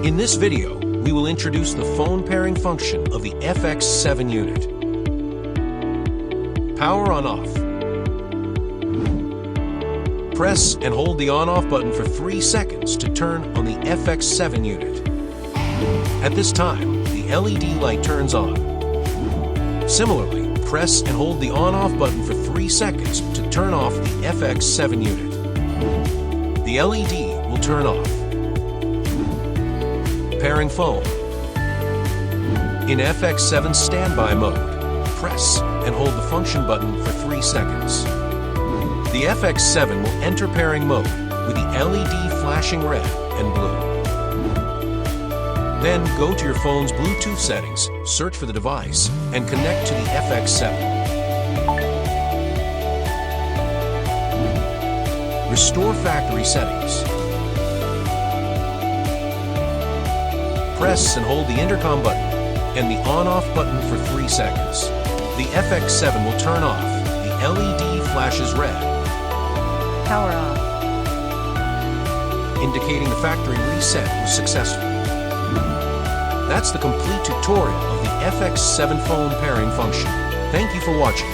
In this video, we will introduce the phone pairing function of the FX7 unit. Power on-off. Press and hold the on-off button for 3 seconds to turn on the FX7 unit. At this time, the LED light turns on. Similarly, press and hold the on-off button for 3 seconds to turn off the FX7 unit. The LED will turn off. Pairing phone. In FX7 standby mode, press and hold the function button for 3 seconds. The FX7 will enter pairing mode with the LED flashing red and blue. Then go to your phone's Bluetooth settings, search for the device, and connect to the FX7. Restore factory settings. Press and hold the intercom button and the on-off button for 3 seconds. The FX7 will turn off. The LED flashes red. Power off. Indicating the factory reset was successful. That's the complete tutorial of the FX7 phone pairing function. Thank you for watching.